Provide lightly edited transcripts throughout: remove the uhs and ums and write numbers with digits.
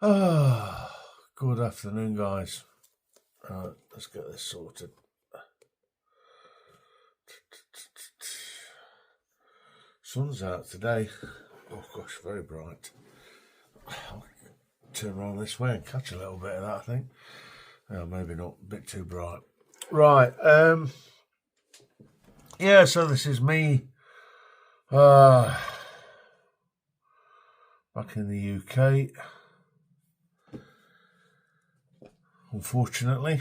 Good afternoon, guys. Let's get this sorted. Sun's out today. Oh gosh, very bright. I'll turn around this way and catch a little bit of that, I think. Maybe not, a bit too bright. Right, yeah, so this is me back in the UK. Unfortunately,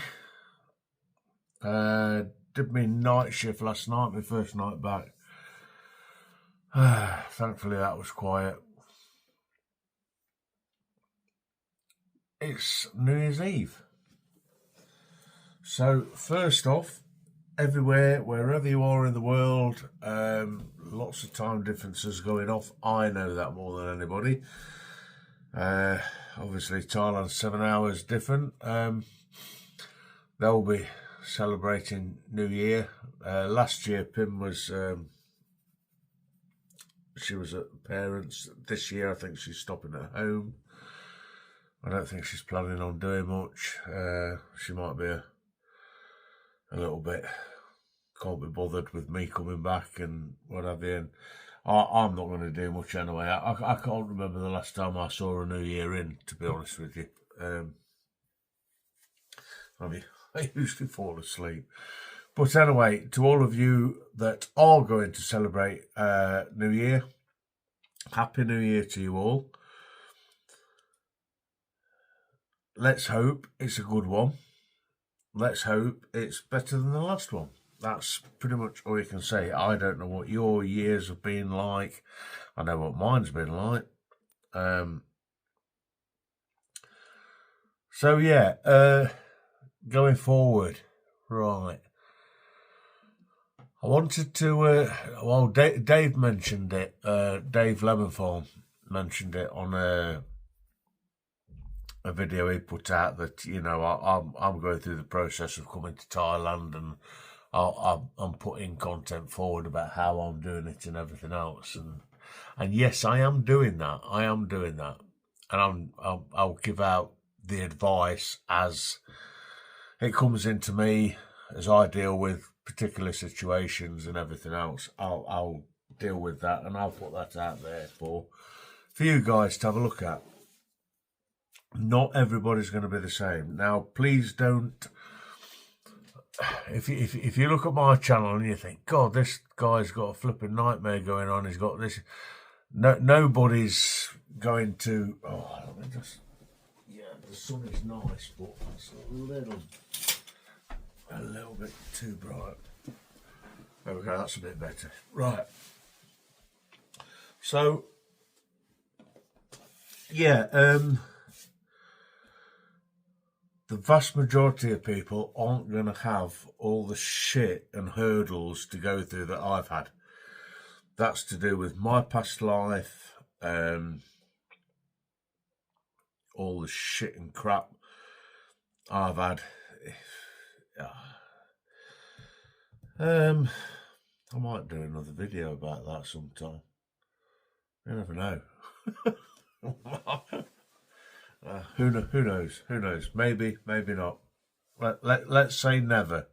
did my night shift last night, my first night back. Thankfully that was quiet. It's New Year's Eve. So first off, everywhere, wherever you are in the world, lots of time differences going off. I know that more than anybody. Obviously Thailand's 7 hours different. They'll be celebrating New Year. Last year Pim was she was at parents. This year I think she's stopping at home. I don't think she's planning on doing much. She might be a little bit, can't be bothered with me coming back and what have you. And I'm not going to do much anyway. I can't remember the last time I saw a New Year in, to be honest with you. I usually fall asleep. But anyway, to all of you that are going to celebrate New Year, Happy New Year to you all. Let's hope it's a good one. Let's hope it's better than the last one. That's pretty much all you can say. I don't know what your years have been like. I know what mine's been like. So yeah, going forward, right. I wanted to, well, Dave mentioned it, Dave Lemonfarm mentioned it on a video he put out that, you know, I'm going through the process of coming to Thailand, and I'm putting content forward about how I'm doing it and everything else. And yes, I am doing that. And I'll give out the advice as it comes into me, as I deal with particular situations and everything else. I'll deal with that, and I'll put that out there for you guys to have a look at. Not everybody's going to be the same. Now, please don't. If you look at my channel and you think, God, this guy's got a flipping nightmare going on. He's got this. No, nobody's going to. Oh, let me just. Yeah, the sun is nice, but it's a little bit too bright. There we go. That's a bit better. Right. So, yeah. The vast majority of people aren't going to have all the shit and hurdles to go through that I've had. That's to do with my past life, all the shit and crap I've had. I might do another video about that sometime. You never know. Who knows? Who knows? Maybe, maybe not. Let's say never.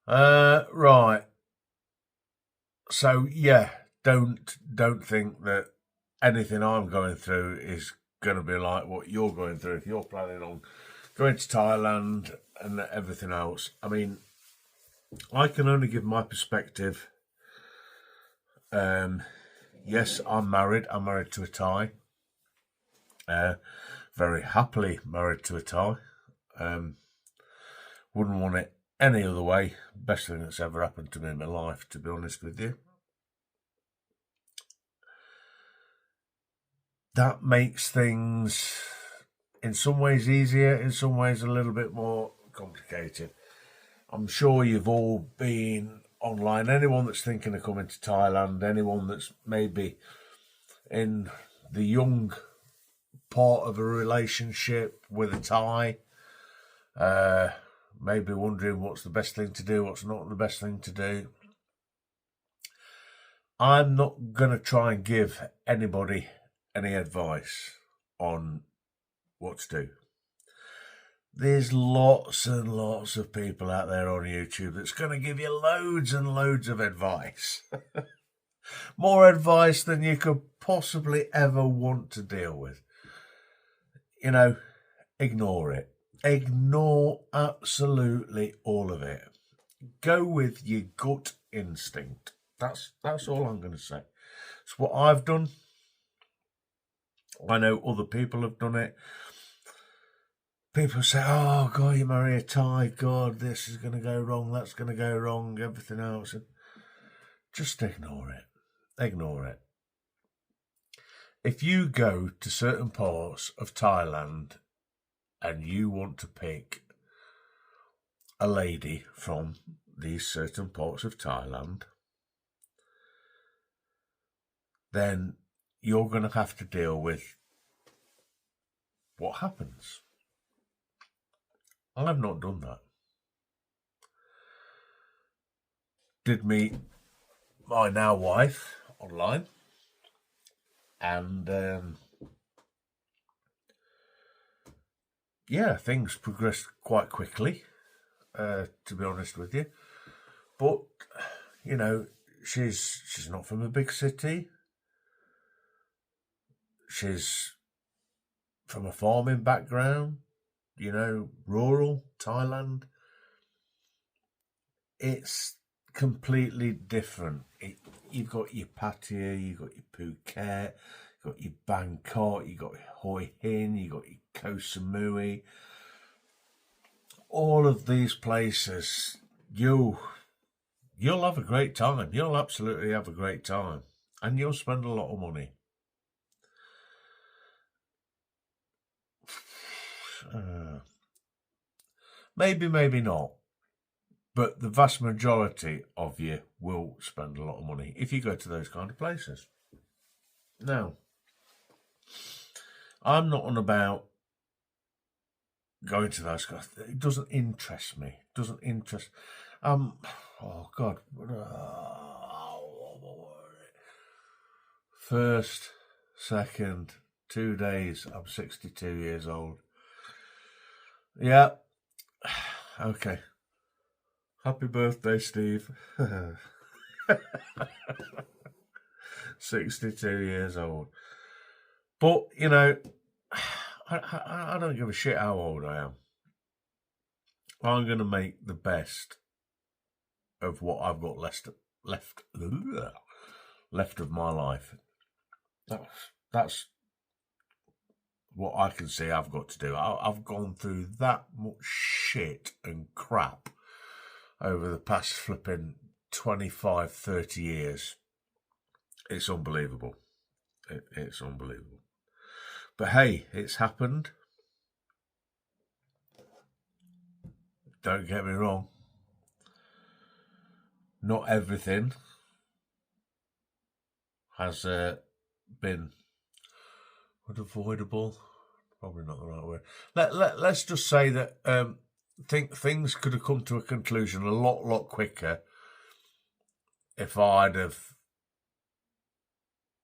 Right. So yeah, don't think that anything I'm going through is going to be like what you're going through. If you're planning on going to Thailand and everything else, I mean, I can only give my perspective. Yes, I'm married. I'm married to a Thai. Very happily married to a Thai. Wouldn't want it any other way. Best thing that's ever happened to me in my life, to be honest with you. That makes things in some ways easier, in some ways a little bit more complicated. I'm sure you've all been online. Anyone that's thinking of coming to Thailand, anyone that's maybe in the young part of a relationship with a Thai, maybe wondering what's the best thing to do, what's not the best thing to do. I'm not going to try and give anybody any advice. on what to do. There's lots and lots of people out there on YouTube that's going to give you loads and loads of advice. More advice than you could possibly ever want to deal with. You know, ignore it. Ignore absolutely all of it. Go with your gut instinct. That's all I'm going to say. It's what I've done. I know other people have done it. People say, oh, God, you marry a Thai, God, this is going to go wrong, that's going to go wrong, everything else. And just ignore it. Ignore it. If you go to certain parts of Thailand and you want to pick a lady from these certain parts of Thailand, then you're going to have to deal with what happens. I've not done that. Did meet my now wife online, and yeah, things progressed quite quickly, to be honest with you. But you know, she's not from a big city. She's from a farming background. You know, rural Thailand. It's completely different. You've got your Pattaya, you've got your Phuket, you've got your Bangkok, you've got Hoi Hin, you've got your Koh Samui. All of these places, you'll have a great time. You'll absolutely have a great time. And you'll spend a lot of money. Maybe not. But the vast majority of you will spend a lot of money if you go to those kind of places. Now, I'm not on about going to those guys. It doesn't interest me. It doesn't interest. Oh God. First, second, 2 days. I'm 62 years old. Yeah. Okay. Happy birthday, Steve. 62 years old. But, you know, I don't give a shit how old I am. I'm going to make the best of what I've got left of my life. That's what I can see I've got to do. I've gone through that much shit and crap over the past flipping 25, 30 years. It's unbelievable. It's unbelievable. But hey, it's happened. Don't get me wrong. Not everything has been unavoidable. Probably not the right word. Let's just say that things could have come to a conclusion a lot quicker if I'd have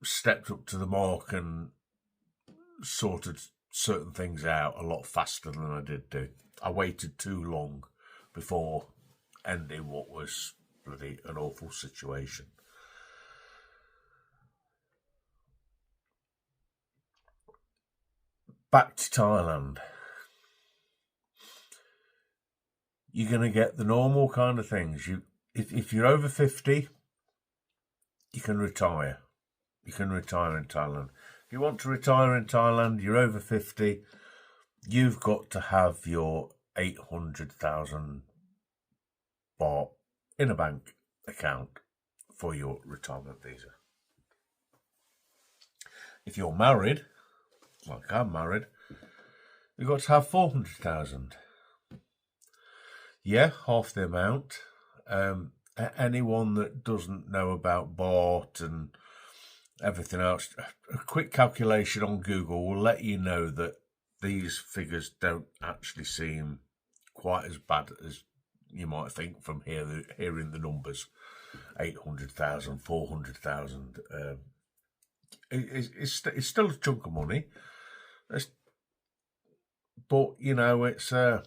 stepped up to the mark and sorted certain things out a lot faster than I did do. I waited too long before ending what was bloody an awful situation. Back to Thailand. You're going to get the normal kind of things. If you're over 50, you can retire. You can retire in Thailand. If you want to retire in Thailand, you're over 50, you've got to have your 800,000 baht in a bank account for your retirement visa. If you're married, like I'm married, you've got to have 400,000. Yeah, half the amount. Anyone that doesn't know about baht and everything else, a quick calculation on Google will let you know that these figures don't actually seem quite as bad as you might think from hearing the numbers. 800,000, 400,000. It's still a chunk of money, It's, but you know, it's at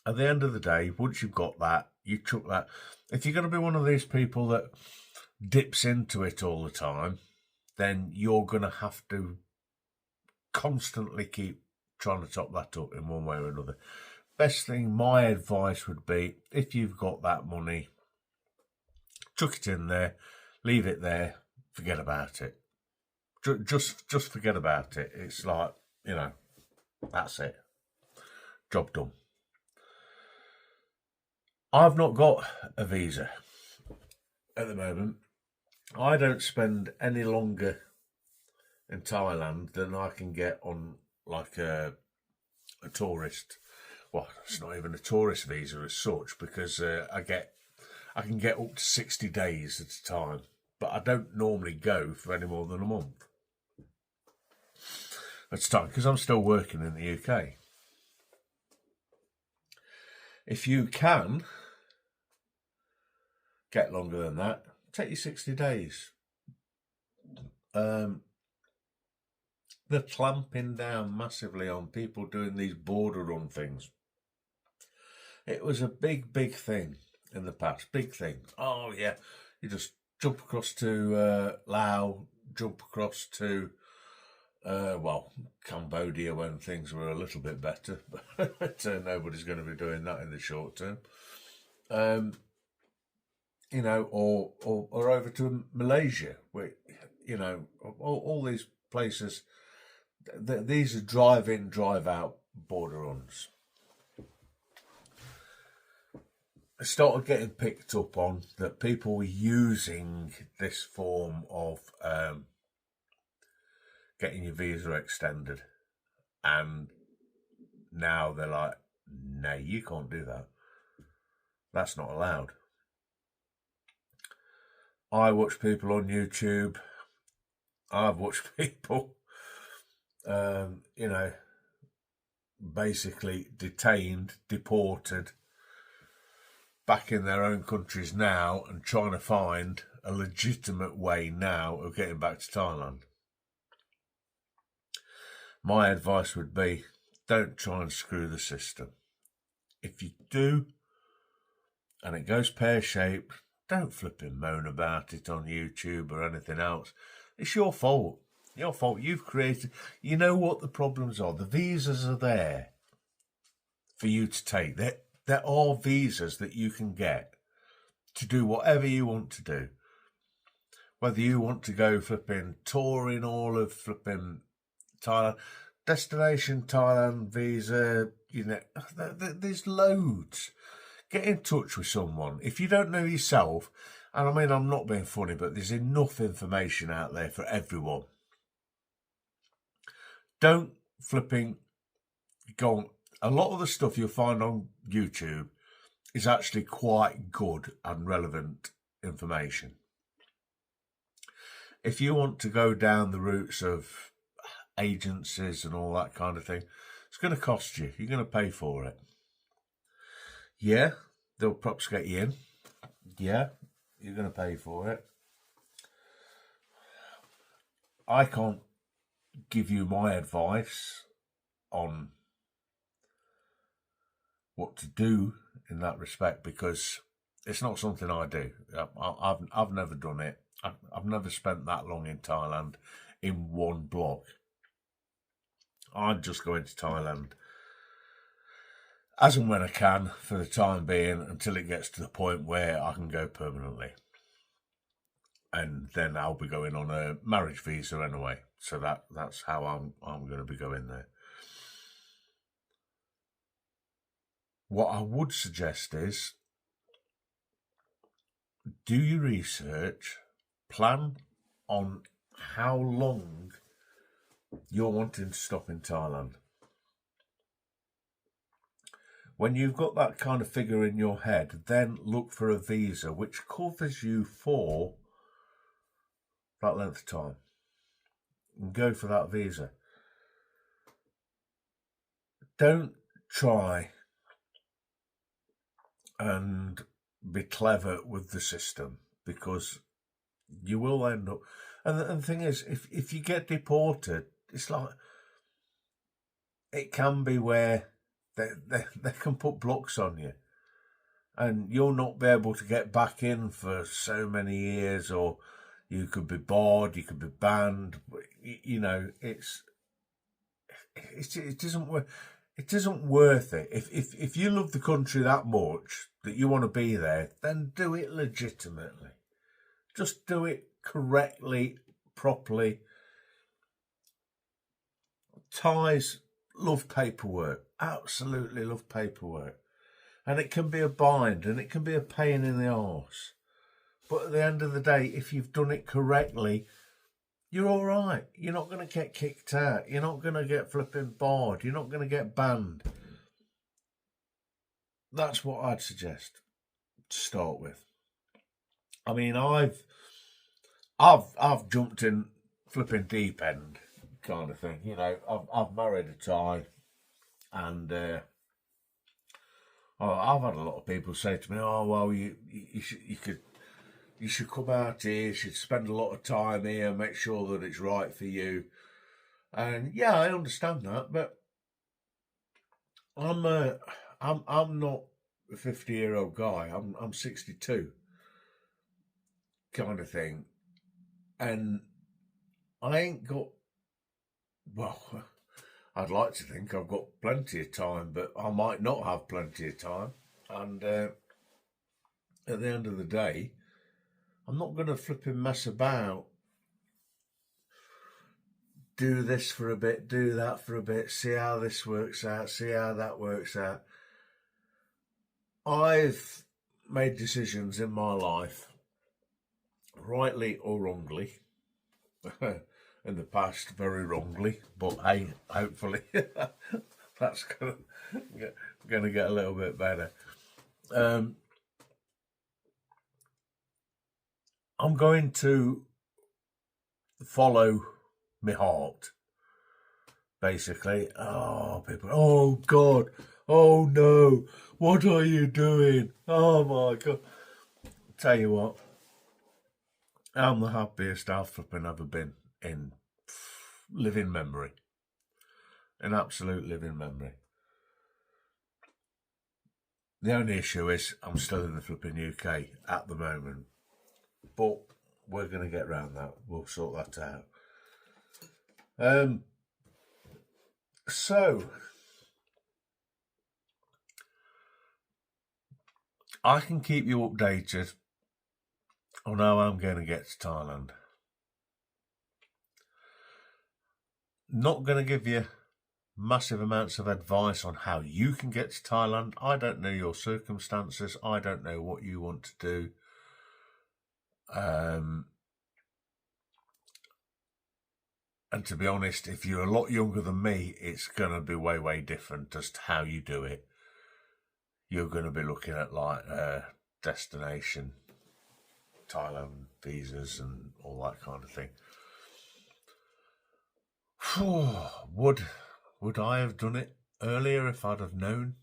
the end of the day, once you've got that, you chuck that. If you're going to be one of these people that dips into it all the time, then you're going to have to constantly keep trying to top that up in one way or another. Best thing, my advice would be, if you've got that money, chuck it in there, leave it there, forget about it. Just forget about it. It's like, you know, that's it. Job done. I've not got a visa at the moment. I don't spend any longer in Thailand than I can get on like a tourist. Well, it's not even a tourist visa as such, because I can get up to 60 days at a time, but I don't normally go for any more than a month at a time because I'm still working in the UK. If you can get longer than that, take your 60 days. They're clamping down massively on people doing these border run things. It was a big thing in the past. Big thing. Oh, yeah. You just jump across to Laos, jump across to, Cambodia when things were a little bit better. But nobody's going to be doing that in the short term. You know, or over to Malaysia, where, you know, all these places, these are drive-in, drive-out border runs. I started getting picked up on that people were using this form of getting your visa extended, and now they're like, no, you can't do that. That's not allowed. I watch people on YouTube. I've watched people, you know, basically detained, deported, back in their own countries now and trying to find a legitimate way now of getting back to Thailand. My advice would be, don't try and screw the system. If you do, and it goes pear-shaped, don't flip and moan about it on YouTube or anything else. It's your fault. Your fault. You've created... You know what the problems are. The visas are there for you to take. There are visas that you can get to do whatever you want to do. Whether you want to go flipping touring all of flipping Thailand, destination Thailand visa, you know, there's loads. Get in touch with someone. If you don't know yourself, and I mean, I'm not being funny, but there's enough information out there for everyone. Don't flipping go on. A lot of the stuff you'll find on YouTube is actually quite good and relevant information. If you want to go down the routes of agencies and all that kind of thing, it's going to cost you. You're going to pay for it. Yeah, they'll perhaps get you in. Yeah, you're going to pay for it. I can't give you my advice on what to do in that respect, because it's not something I do. I've never done it. I've never spent that long in Thailand in one block. I'm just going to Thailand as and when I can for the time being until it gets to the point where I can go permanently. And then I'll be going on a marriage visa anyway. So that's how I'm going to be going there. What I would suggest is, do your research, plan on how long you're wanting to stop in Thailand. When you've got that kind of figure in your head, then look for a visa which covers you for that length of time. And go for that visa. Don't try and be clever with the system, because you will end up... And the thing is, if you get deported, it's like it can be where they can put blocks on you, and you'll not be able to get back in for so many years, or you could be barred, you could be banned. You know, it isn't worth. It isn't worth it. If you love the country that much that you want to be there, then do it legitimately. Just do it correctly, properly. Thais love paperwork. Absolutely love paperwork. And it can be a bind and it can be a pain in the arse. But at the end of the day, if you've done it correctly, you're all right. You're not going to get kicked out. You're not going to get flipping barred. You're not going to get banned. That's what I'd suggest to start with. I mean, I've jumped in flipping deep end kind of thing. You know, I've married a Thai, and I've had a lot of people say to me, "Oh, well, you should come out here, you should spend a lot of time here, make sure that it's right for you." And yeah, I understand that, but I'm not a 50-year-old guy. I'm 62, kind of thing, and I ain't got. Well, I'd like to think I've got plenty of time, but I might not have plenty of time. And at the end of the day, I'm not going to flipping mess about. Do this for a bit, do that for a bit, see how this works out, see how that works out. I've made decisions in my life, rightly or wrongly, in the past very wrongly, but hey, hopefully that's going to get a little bit better. I'm going to follow my heart, basically. Oh, people, oh God, oh no, what are you doing? Oh my God. Tell you what, I'm the happiest I've flipping ever been in living memory. An absolute living memory. The only issue is I'm still in the flipping UK at the moment, but we're going to get round that. We'll sort that out. So I can keep you updated on how I'm going to get to Thailand. Not going to give you massive amounts of advice on how you can get to Thailand. I don't know your circumstances. I don't know what you want to do. And to be honest, if you're a lot younger than me, it's going to be way, way different as to how you do it. You're going to be looking at like destination, Thailand visas and all that kind of thing. Would I have done it earlier if I'd have known?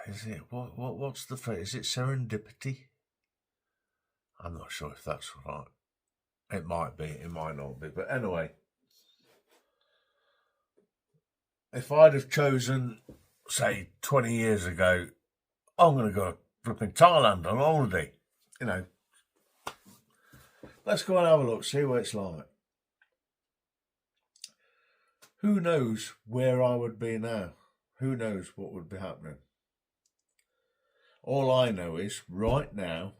Is it what's the phrase? Is it serendipity? I'm not sure if that's right. It might be, it might not be. But anyway, if I'd have chosen, say, 20 years ago, I'm going to go flipping Thailand on holiday, you know, let's go and have a look, see what it's like. Who knows where I would be now? Who knows what would be happening? All I know is right now,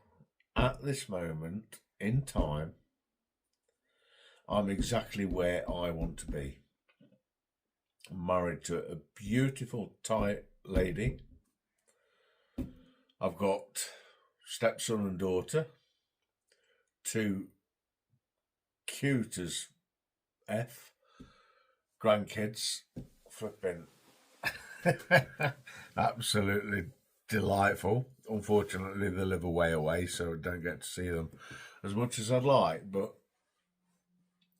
at this moment in time, I'm exactly where I want to be. I'm married to a beautiful Thai lady. I've got stepson and daughter, two cute as F grandkids, flipping absolutely delightful. Unfortunately, they live a way away, so I don't get to see them as much as I'd like. But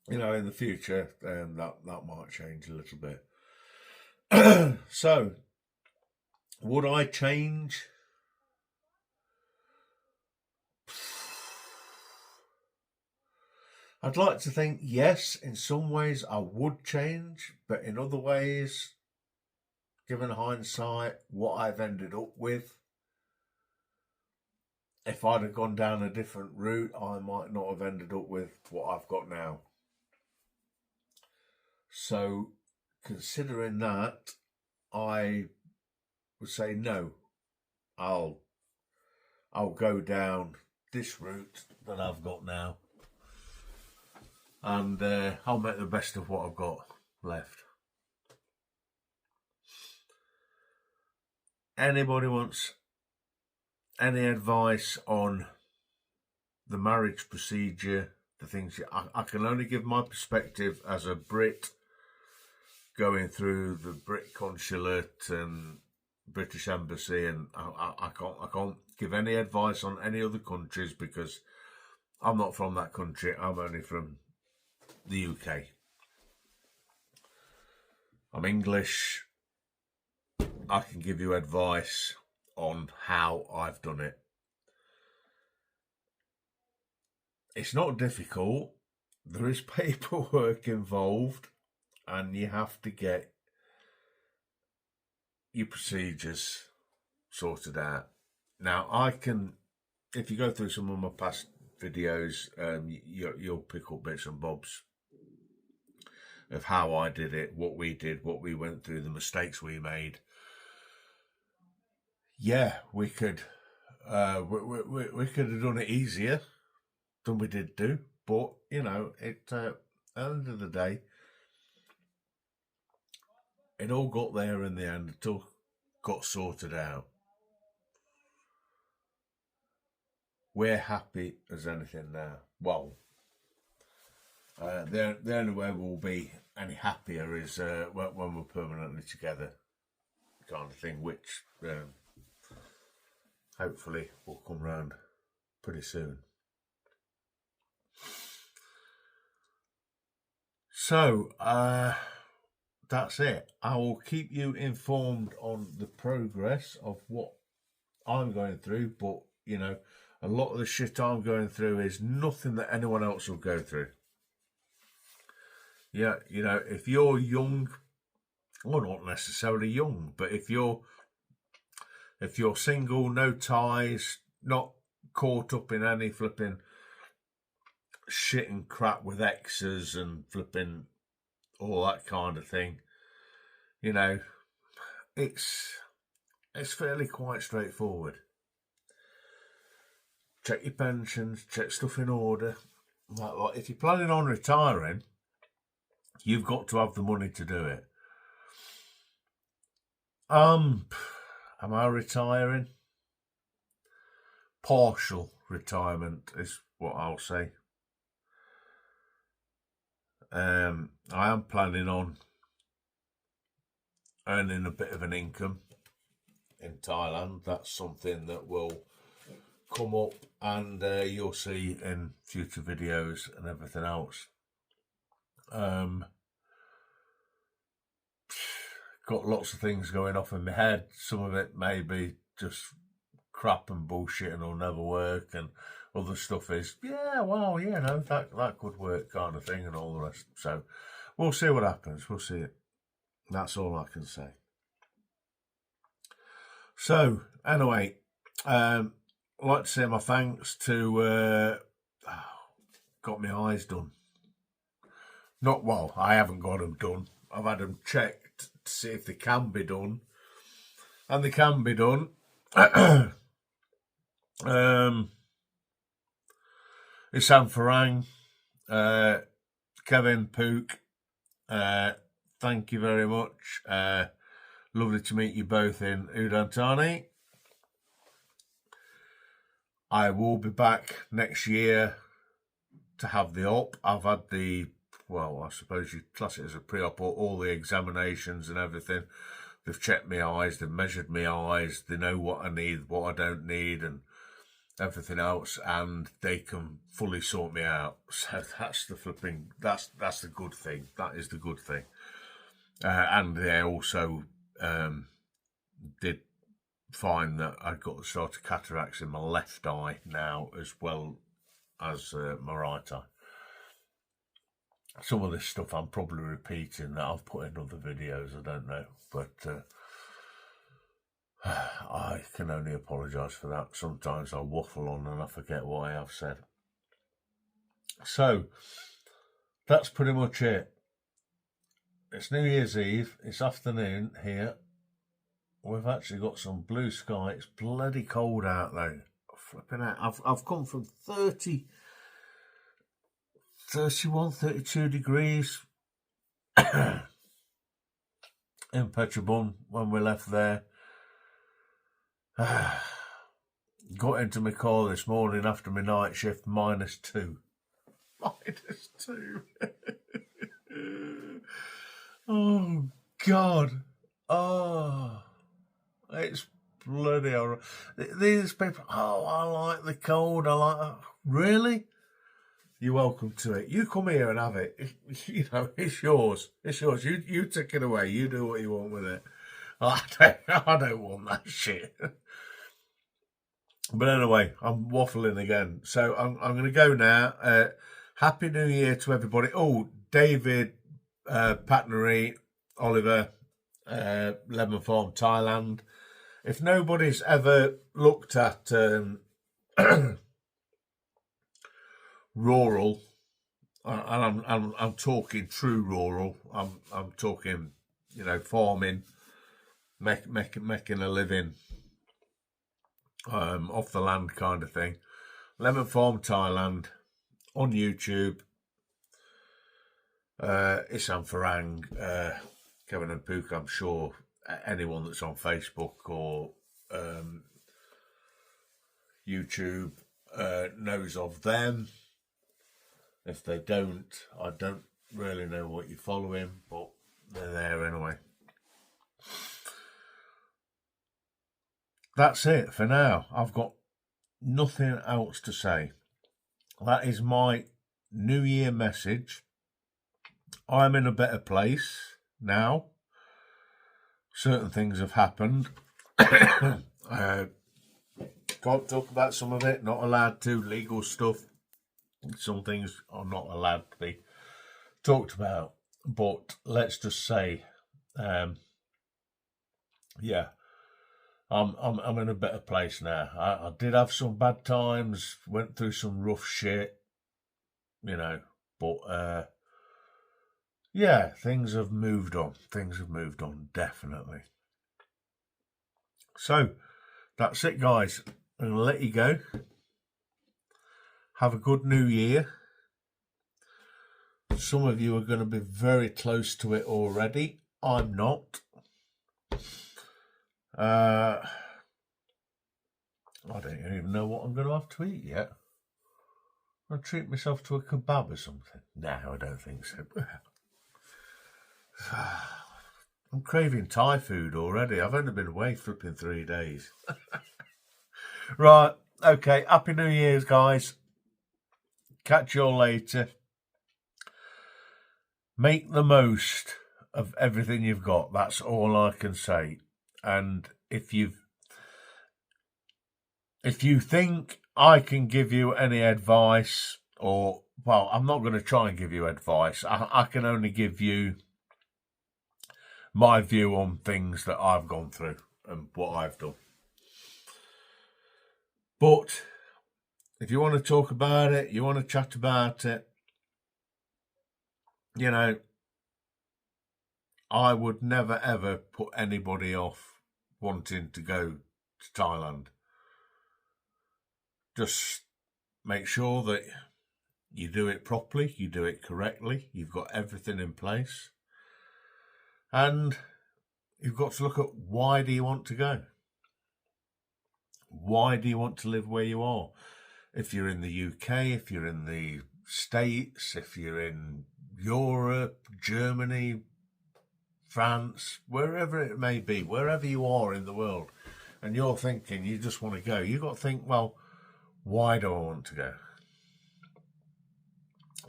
you know, in the future, then that might change a little bit. So, would I change? I'd like to think, yes, in some ways I would change, but in other ways, given hindsight, what I've ended up with, if I'd have gone down a different route, I might not have ended up with what I've got now. So, considering that, I would say no. I'll go down this route that I've got now, and I'll make the best of what I've got left. Anybody wants any advice on the marriage procedure, the things I can only give my perspective as a Brit going through the Brit consulate and British embassy, and I can't give any advice on any other countries because I'm not from that country. I'm only from the UK. I'm English. I can give you advice on how I've done it. It's not difficult. There is paperwork involved, and you have to get your procedures sorted out. Now, I can, if you go through some of my past videos, you'll pick up bits and bobs of how I did it, what we did, what we went through, the mistakes we made. Yeah, we could we could have done it easier than we did do, but you know, at the end of the day, it all got there in the end. It all got sorted out. We're happy as anything now. Well, the only way we'll be any happier is when we're permanently together, kind of thing, which hopefully will come round pretty soon. So, that's it. I will keep you informed on the progress of what I'm going through, but, you know, a lot of the shit I'm going through is nothing that anyone else will go through. Yeah, you know, if you're young, well, not necessarily young, but if you're single, no ties, not caught up in any flipping shit and crap with exes and flipping all that kind of thing, you know, it's fairly quite straightforward. Check your pensions, check stuff in order. Like, if you're planning on retiring, you've got to have the money to do it. Am I retiring? Partial retirement is what I'll say. I am planning on earning a bit of an income in Thailand. That's something that will come up, and you'll see in future videos and everything else. Got lots of things going off in my head. Some of it may be just crap and bullshit and will never work, and other stuff is, yeah, well, you know, that could work kind of thing, and all the rest. So we'll see what happens. We'll see it. That's all I can say. So anyway, I'd like to say my thanks to got my eyes done. Not well, I haven't got them done. I've had them checked to see if they can be done, and they can be done. Isan Farang, Kevin Pook, thank you very much. Lovely to meet you both in Udon Thani. I will be back next year to have the op. I've had the, well, I suppose you class it as a pre-op, all the examinations and everything. They've checked my eyes, they've measured my eyes, they know what I need, what I don't need, and everything else, and they can fully sort me out. So that's the flipping, that's the good thing. That is the good thing. And they also did find that I've got the sort of cataracts in my left eye now, as well as my right eye. some of this stuff I'm probably repeating that I've put in other videos, I don't know. But I can only apologise for that. Sometimes I waffle on and I forget what I have said. So, that's pretty much it. It's New Year's Eve. It's afternoon here. We've actually got some blue sky. It's bloody cold out though. Flipping out. I've come from 30, 31, 32 degrees in Petrobun when we left there. Got into my car this morning after my night shift, -2. -2. Oh, God. Oh, it's bloody horrible. These people, oh, I like the cold. Really? You're welcome to it. You come here and have it. You know, it's yours. It's yours. You take it away. You do what you want with it. I don't want that shit. But anyway, I'm waffling again. So I'm going to go now. Happy New Year to everybody. Oh, David, Patnery, Oliver, Lemon Farm, Thailand. If nobody's ever looked at rural, and I'm talking true rural. I'm talking, you know, farming, making a living off the land kind of thing. Lemon Farm Thailand on YouTube. Isam Farang, Kevin and Pook, I'm sure anyone that's on Facebook or YouTube knows of them. If they don't, I don't really know what you're following, but they're there anyway. That's it for now. I've got nothing else to say. That is my New Year message. I'm in a better place now. Certain things have happened. Can't talk about some of it. Not allowed to. Legal stuff. Some things are not allowed to be talked about. But let's just say, yeah, I'm in a better place now. I did have some bad times. Went through some rough shit. You know, but yeah, things have moved on. Things have moved on, definitely. So, that's it, guys. I'm going to let you go. Have a good New Year. Some of you are going to be very close to it already. I'm not. I don't even know what I'm going to have to eat yet. I'll treat myself to a kebab or something. No, I don't think so. I'm craving Thai food already. I've only been away flipping 3 days. Right, okay. Happy New Year's, guys. Catch you all later. Make the most of everything you've got. That's all I can say. And if you think I can give you any advice, or, well, I'm not going to try and give you advice. I can only give you my view on things that I've gone through and what I've done. But if you want to talk about it, you want to chat about it, you know, I would never ever put anybody off wanting to go to Thailand. Just make sure that you do it properly, you do it correctly, you've got everything in place. And you've got to look at, why do you want to go? Why do you want to live where you are? If you're in the UK, if you're in the States, if you're in Europe, Germany, France, wherever it may be, wherever you are in the world, and you're thinking you just want to go, you've got to think, well, why do I want to go?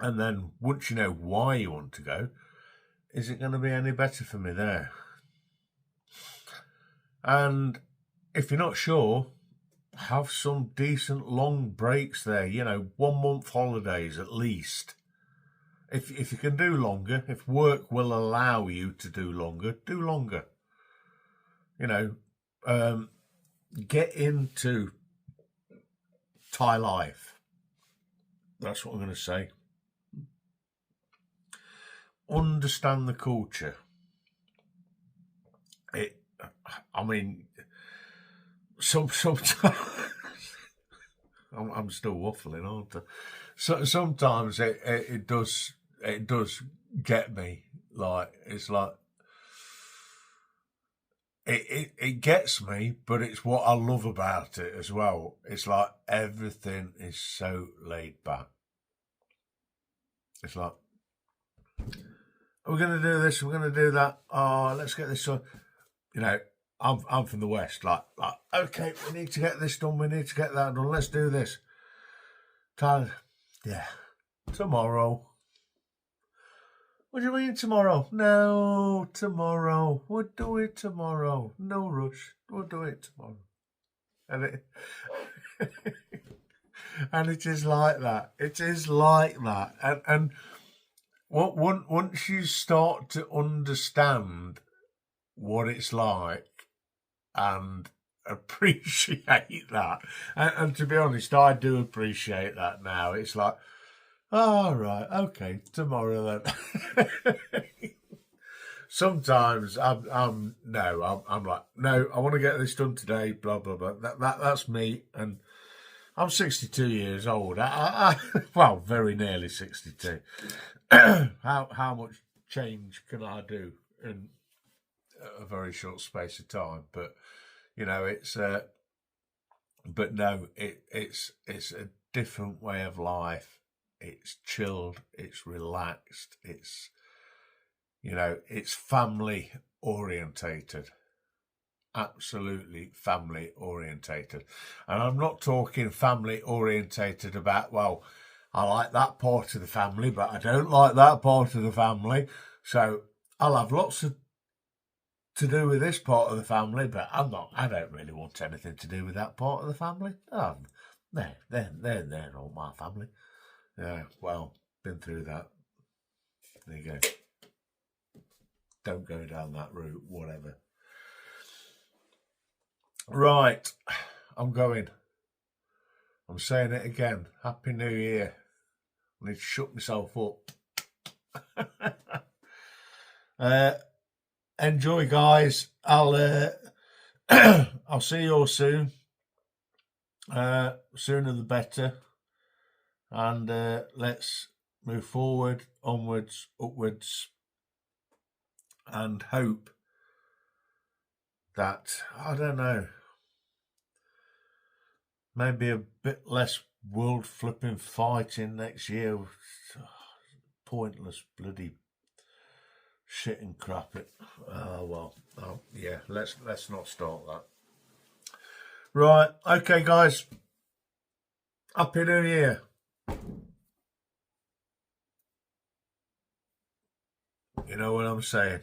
And then once you know why you want to go, is it going to be any better for me there? And if you're not sure, have some decent long breaks there, 1 month holidays at least. If you can do longer, if work will allow you to do longer, do longer. You know, get into Thai life. That's what I'm going to say. Understand the culture. I mean, sometimes I'm still waffling, aren't I? So sometimes it does get me. Like, it's like it gets me, but it's what I love about it as well. It's like everything is so laid back. It's like, we're going to do this, we're going to do that. Oh, let's get this done. You know, I'm from the West. Like, okay, we need to get this done. We need to get that done. Let's do this. Thailand, yeah, tomorrow. What do you mean tomorrow? No, tomorrow. We'll do it tomorrow. No rush. We'll do it tomorrow. And and it is like that. It is like that. And once you start to understand what it's like and appreciate that, and to be honest, I do appreciate that now. It's like, oh, right, okay, tomorrow then. Sometimes I'm like, no, I want to get this done today, blah, blah, blah. That's me. And I'm 62 years old. Well, very nearly 62. How much change can I do in a very short space of time? But, you know, it's but no, it's a different way of life. It's chilled, it's relaxed, it's, you know, it's family orientated. Absolutely family orientated. And I'm not talking family orientated about, well, I like that part of the family, but I don't like that part of the family. So I'll have lots to do with this part of the family, but I don't really want anything to do with that part of the family. Oh, they're not my family. Yeah, well, been through that. There you go. Don't go down that route, whatever. Right, I'm going. I'm saying it again. Happy New Year. I need to shut myself up. Enjoy, guys. I'll see you all soon. Sooner the better. And let's move forward, onwards, upwards, and hope that, I don't know, maybe a bit less world flipping fighting next year. Pointless bloody shit and crap. Yeah, let's not start that. Right, okay, guys. Happy New Year. You know what I'm saying?